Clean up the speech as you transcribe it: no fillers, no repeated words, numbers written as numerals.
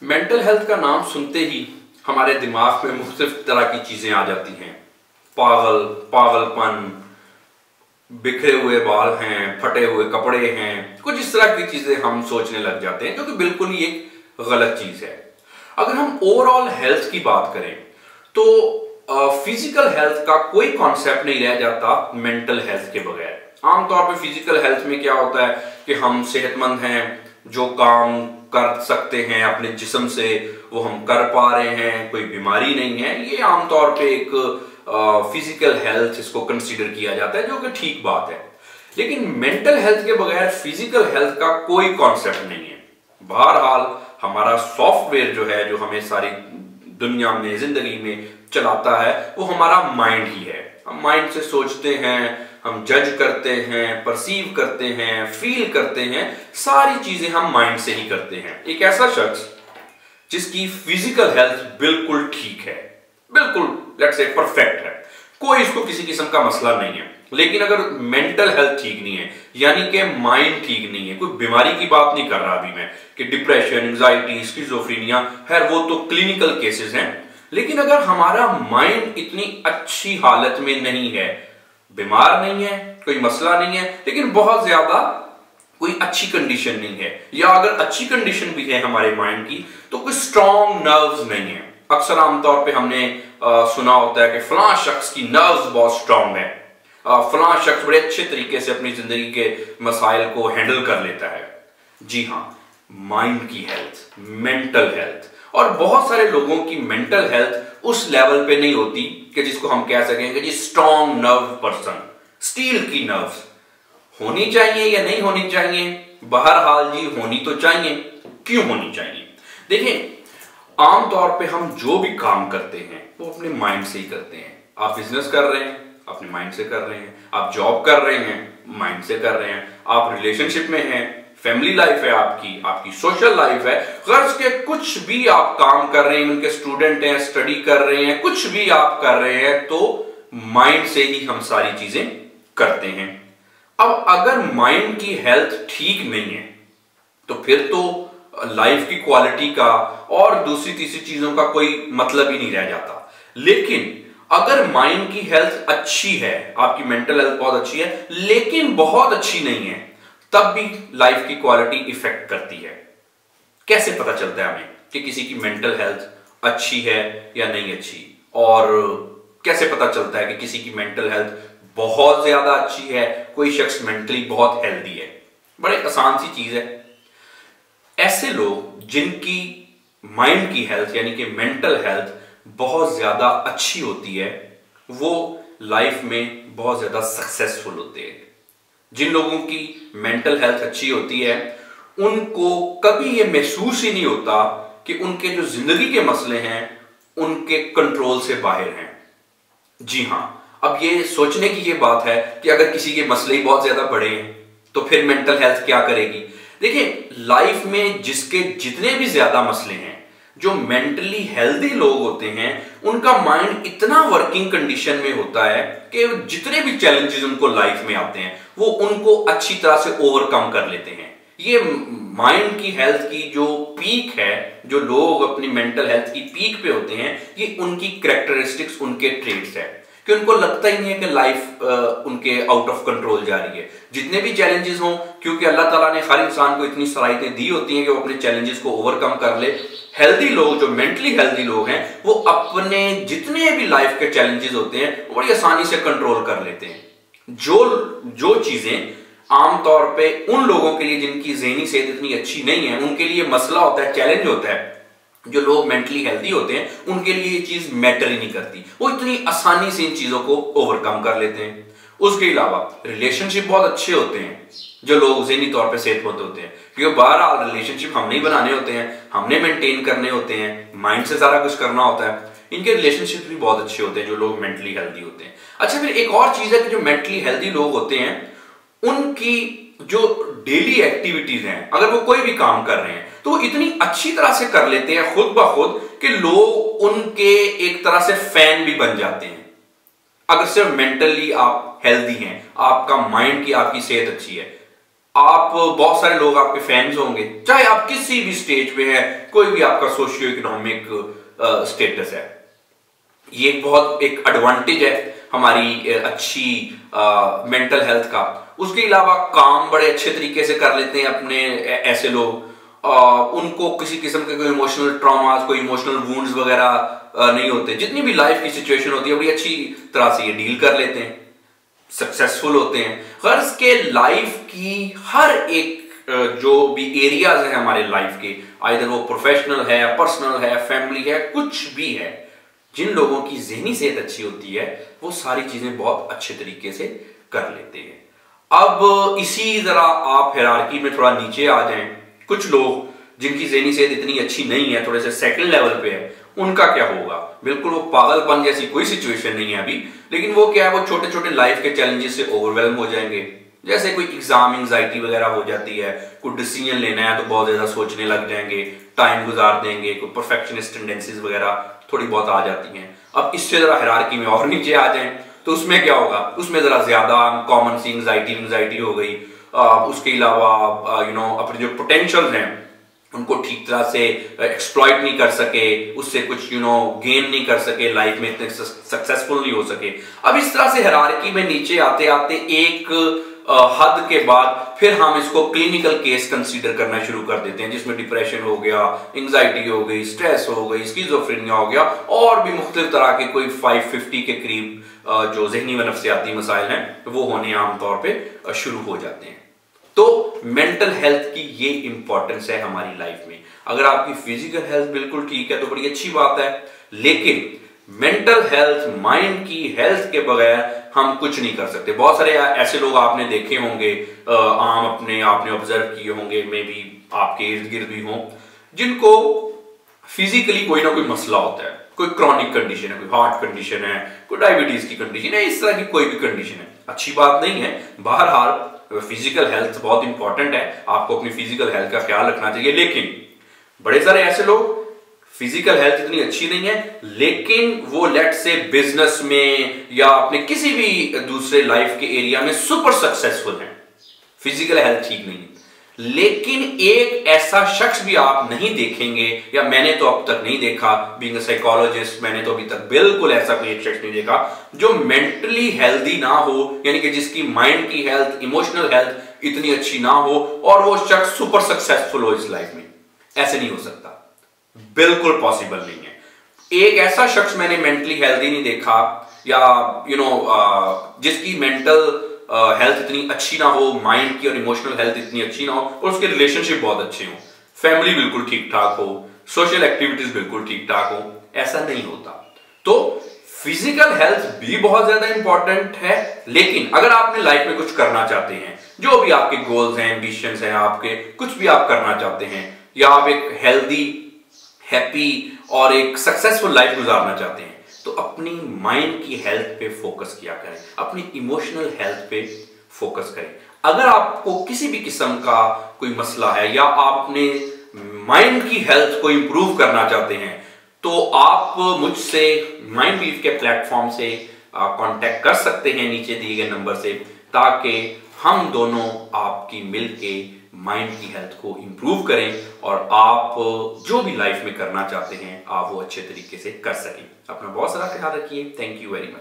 Mental health का नाम सुनते ही हमारे दिमाग में मुख्तलिफ तरह की चीजें आ जाती हैं। पागल, पागलपन, बिखरे हुए बाल हैं, फटे हुए कपड़े हैं, कुछ इस तरह की चीजें हम सोचने लग जाते हैं, जो कि बिल्कुल ही एक गलत चीज है। अगर हम ओवरऑल हेल्थ की बात करें तो फिजिकल हेल्थ का कोई कॉन्सेप्ट नहीं रह जाता मेंटल हेल्थ के बगैर। आमतौर पे फिजिकल हेल्थ में क्या होता है कि हम सेहतमंद हैं, जो काम कर सकते हैं अपने जिस्म से वो हम कर पा रहे हैं, कोई बीमारी नहीं है। ये आमतौर पे एक फिजिकल हेल्थ इसको कंसीडर किया जाता है, जो कि ठीक बात है। लेकिन मेंटल हेल्थ के बगैर फिजिकल हेल्थ का कोई कॉन्सेप्ट नहीं है। बहरहाल हमारा सॉफ्टवेयर जो है, जो हमें सारी दुनिया में, जिंदगी में चलाता है, वो हमारा माइंड ही है। हम माइंड से सोचते हैं, हम जज करते हैं, परसीव करते हैं, फील करते हैं, सारी चीजें हम माइंड से ही करते हैं। एक ऐसा शख्स जिसकी फिजिकल हेल्थ बिल्कुल ठीक है, बिल्कुल लेट्स से परफेक्ट है, कोई इसको किसी किस्म का मसला नहीं है, लेकिन अगर मेंटल हेल्थ ठीक नहीं है, यानी कि माइंड ठीक नहीं है, कोई बीमारी की बात नहीं कर रहा अभी मैं कि डिप्रेशन, एंजाइटी, स्किज़ोफ्रेनिया, खैर वो तो क्लिनिकल केसेस हैं। लेकिन अगर हमारा माइंड इतनी अच्छी हालत में नहीं है, बीमार नहीं है, कोई मसला नहीं है, लेकिन बहुत ज्यादा कोई अच्छी कंडीशन नहीं है, या अगर अच्छी कंडीशन भी है हमारे माइंड की तो कोई स्ट्रॉन्ग नर्व्स नहीं है। अक्सर आमतौर पे हमने सुना होता है कि फलां शख्स की नर्व्स बहुत स्ट्रॉन्ग है, फलां शख्स बड़े अच्छे तरीके से अपनी जिंदगी के मसाइल को हैंडल कर लेता है। जी हाँ, माइंड की हेल्थ, मेंटल हेल्थ, और बहुत सारे लोगों की मेंटल हेल्थ उस लेवल पे नहीं होती कि जिसको हम कह सकेंगे G strong nerve person, steel की नर्व्स। होनी चाहिए या नहीं होनी चाहिए? बहरहाल जी होनी तो चाहिए। क्यों होनी चाहिए? देखिए, आमतौर पे हम जो भी काम करते हैं वो अपने माइंड से ही करते हैं। आप बिजनेस कर रहे हैं, अपने माइंड से कर रहे हैं। आप जॉब कर रहे हैं, माइंड से कर रहे हैं। आप रिलेशनशिप में हैं, फैमिली लाइफ है आपकी, आपकी सोशल लाइफ है, गर्ज के कुछ भी आप काम कर रहे हैं, उनके स्टूडेंट हैं, स्टडी कर रहे हैं, कुछ भी आप कर रहे हैं, तो माइंड से ही हम सारी चीजें करते हैं। अब अगर माइंड की हेल्थ ठीक नहीं है तो फिर तो लाइफ की क्वालिटी का और दूसरी तीसरी चीजों का कोई मतलब ही नहीं रह जाता। लेकिन अगर माइंड की हेल्थ अच्छी है, आपकी मेंटल हेल्थ बहुत अच्छी है, लेकिन बहुत अच्छी नहीं है, तब भी लाइफ की क्वालिटी इफेक्ट करती है। कैसे पता चलता है हमें कि किसी की मेंटल हेल्थ अच्छी है या नहीं अच्छी? और कैसे पता चलता है कि किसी की मेंटल हेल्थ बहुत ज्यादा अच्छी है, कोई शख्स मेंटली बहुत हेल्दी है? बड़े आसान सी चीज है। ऐसे लोग जिनकी माइंड की हेल्थ यानी कि मेंटल हेल्थ बहुत ज्यादा अच्छी होती है, वो लाइफ में बहुत ज्यादा सक्सेसफुल होते हैं। जिन लोगों की मेंटल हेल्थ अच्छी होती है, उनको कभी ये महसूस ही नहीं होता कि उनके जो जिंदगी के मसले हैं उनके कंट्रोल से बाहर हैं। जी हां, अब ये सोचने की ये बात है कि अगर किसी के मसले ही बहुत ज्यादा बड़े हैं तो फिर मेंटल हेल्थ क्या करेगी? देखिए, लाइफ में जिसके जितने भी ज्यादा मसले हैं, जो मेंटली हेल्दी लोग होते हैं, उनका माइंड इतना वर्किंग कंडीशन में होता है कि जितने भी चैलेंजेस उनको लाइफ में आते हैं वो उनको अच्छी तरह से ओवरकम कर लेते हैं। ये माइंड की हेल्थ की जो पीक है, जो लोग अपनी मेंटल हेल्थ की पीक पे होते हैं, ये उनकी कैरेक्टरिस्टिक्स, उनके ट्रेड्स है कि उनको लगता ही नहीं है कि लाइफ उनके आउट ऑफ कंट्रोल जा रही है। जितने भी चैलेंजेस हों, क्योंकि अल्लाह ताला ने हर इंसान को इतनी सलाहियतें दी होती हैं कि वो अपने चैलेंजेस को ओवरकम कर ले। हेल्दी लोग, जो मेंटली हेल्दी लोग हैं, वो अपने जितने भी लाइफ के चैलेंजेस होते हैं वो बड़ी आसानी से कंट्रोल कर लेते हैं। जो चीजें आमतौर पे उन लोगों के लिए जिनकी ज़हनी सेहत इतनी अच्छी नहीं है, उनके लिए मसला होता है, चैलेंज होता है, जो लोग मेंटली हेल्दी होते हैं उनके लिए ये चीज मैटर ही नहीं करती। वो इतनी आसानी से इन चीजों को ओवरकम कर लेते हैं। उसके अलावा रिलेशनशिप बहुत अच्छे होते हैं जो लोग ज़हनी तौर पे सेहतमंद होते हैं, क्योंकि बहरहाल रिलेशनशिप हमने ही बनाने होते हैं, हमने मेंटेन करने होते हैं, माइंड से सारा कुछ करना होता है। इनके रिलेशनशिप भी बहुत अच्छे होते हैं जो लोग मेंटली हेल्दी होते हैं। अच्छा, फिर एक और चीज है कि जो मेंटली हेल्दी लोग होते हैं, उनकी जो डेली एक्टिविटीज हैं, अगर वो कोई भी काम कर रहे हैं तो वो इतनी अच्छी तरह से कर लेते हैं खुद ब खुद कि लोग उनके एक तरह से फैन भी बन जाते हैं। अगर सिर्फ मेंटली आप हेल्दी हैं, आपका माइंड की आपकी सेहत अच्छी है, आप बहुत सारे लोग आपके फैंस होंगे, चाहे आप किसी भी स्टेज पे हैं, कोई भी आपका सोशियो इकोनॉमिक स्टेटस है। ये एक बहुत एक एडवांटेज है हमारी अच्छी मेंटल हेल्थ का। उसके अलावा काम बड़े अच्छे तरीके से कर लेते हैं अपने ऐसे लोग, उनको किसी किस्म के कोई इमोशनल ट्रॉमास, कोई इमोशनल वुंड्स वगैरह नहीं होते। जितनी भी लाइफ की सिचुएशन होती है बड़ी अच्छी तरह से ये डील कर लेते हैं, सक्सेसफुल होते हैं। गर्ज के लाइफ की हर एक जो भी एरियाज है हमारे लाइफ के, आइदर वो प्रोफेशनल है, पर्सनल है, फैमिली है, कुछ भी है, जिन लोगों की ज़हनी सेहत अच्छी होती है वो सारी चीजें बहुत अच्छे तरीके से कर लेते हैं। अब इसी जरा आप हायरार्की में थोड़ा नीचे आ जाएं। कुछ लोग जिनकी ज़हनी सेहत इतनी अच्छी नहीं है, थोड़े से सेकंड लेवल पे है, उनका क्या होगा? बिल्कुल वो पागलपन जैसी कोई सिचुएशन नहीं है अभी, लेकिन वो क्या है, वो छोटे छोटे लाइफ के चैलेंजेस से ओवरवेलम हो जाएंगे। जैसे कोई एग्जाम एंजाइटी वगैरह हो जाती है, कोई डिसीजन लेना है तो बहुत ज्यादा सोचने लग जाएंगे, टाइम गुजार देंगे, कोई परफेक्शनिस्ट टेंडेंसीज वगैरह थोड़ी बहुत आ जाती हैं। अब इससे जरा हायरार्की में और नीचे आ जाएं तो उसमें क्या होगा? उसमें जरा ज्यादा कॉमन सी एंजाइटी हो गई। उसके अलावा अपने जो पोटेंशियल हैं उनको ठीक तरह से एक्सप्लॉइट नहीं कर सके, उससे कुछ गेन नहीं कर सके, लाइफ में इतने सक्सेसफुल नहीं हो सके। अब इस तरह से हायरार्की में नीचे आते आते एक हद के बाद फिर हम इसको क्लिनिकल केस कंसीडर करना शुरू कर देते हैं, जिसमें डिप्रेशन हो गया, एंजाइटी हो गई, स्ट्रेस हो गई, स्किज़ोफ्रेनिया हो गया, और भी मुख्तलिफ तरह के कोई 550 के करीब जो ज़हनी व नफ्सियाती मसाइल हैं वो होने आमतौर पर शुरू हो जाते हैं। तो मेंटल हेल्थ की ये इंपॉर्टेंस है हमारी लाइफ में। अगर आपकी फिजिकल हेल्थ बिल्कुल ठीक है तो बड़ी अच्छी बात है, लेकिन मेंटल हेल्थ, माइंड की हेल्थ के बगैर हम कुछ नहीं कर सकते। बहुत सारे ऐसे लोग आपने देखे होंगे, आम अपने आपने ऑब्जर्व किए होंगे, मे बी आपके इर्द गिर्द भी हों, जिनको फिजिकली कोई ना कोई मसला होता है, कोई क्रॉनिक कंडीशन है, कोई हार्ट कंडीशन है, कोई डायबिटीज की कंडीशन है, इस तरह की कोई भी कंडीशन है। अच्छी बात नहीं है, बहरहाल फिजिकल हेल्थ बहुत इंपॉर्टेंट है, आपको अपनी फिजिकल हेल्थ का ख्याल रखना चाहिए। लेकिन बड़े सारे ऐसे लोग फिजिकल हेल्थ इतनी अच्छी नहीं है, लेकिन वो लेट से बिजनेस में या अपने किसी भी दूसरे लाइफ के एरिया में सुपर सक्सेसफुल हैं, फिजिकल हेल्थ ठीक नहीं है। लेकिन एक ऐसा शख्स भी आप नहीं देखेंगे, या मैंने तो अब तक नहीं देखा, बीइंग अ साइकोलॉजिस्ट मैंने तो अभी तक बिल्कुल ऐसा कोई एक शख्स नहीं देखा जो मेंटली हेल्दी ना हो, यानी कि जिसकी माइंड की हेल्थ, इमोशनल हेल्थ इतनी अच्छी ना हो और वो शख्स सुपर सक्सेसफुल हो इस लाइफ में। ऐसे नहीं हो सकता, बिल्कुल पॉसिबल नहीं है। एक ऐसा शख्स मैंने मेंटली हेल्दी नहीं देखा, या जिसकी मेंटल हेल्थ इतनी अच्छी ना हो, माइंड की और इमोशनल हेल्थ इतनी अच्छी ना हो, और उसके रिलेशनशिप बहुत अच्छे हो, फैमिली बिल्कुल ठीक ठाक हो, सोशल एक्टिविटीज बिल्कुल ठीक ठाक हो, ऐसा नहीं होता। तो फिजिकल हेल्थ भी बहुत ज्यादा इंपॉर्टेंट है, लेकिन अगर आपने लाइफ में कुछ करना चाहते हैं, जो भी आपके गोल्स हैं, एम्बिशंस हैं, आपके कुछ भी आप करना चाहते हैं, या आप एक हेल्दी, हैप्पी और एक सक्सेसफुल लाइफ गुजारना चाहते हैं, तो अपनी माइंड की हेल्थ पे फोकस किया करें, अपनी इमोशनल हेल्थ पे फोकस करें। अगर आपको किसी भी किस्म का कोई मसला है, या आप अपने माइंड की हेल्थ को इंप्रूव करना चाहते हैं, तो आप मुझसे माइंड बीफ के प्लेटफॉर्म से कांटेक्ट कर सकते हैं नीचे दिए गए नंबर से, ताकि हम दोनों आपकी मिलके माइंड की हेल्थ को इंप्रूव करें और आप जो भी लाइफ में करना चाहते हैं आप वो अच्छे तरीके से कर सकें। अपना बहुत सारा ख्याल रखिए। Thank you very much.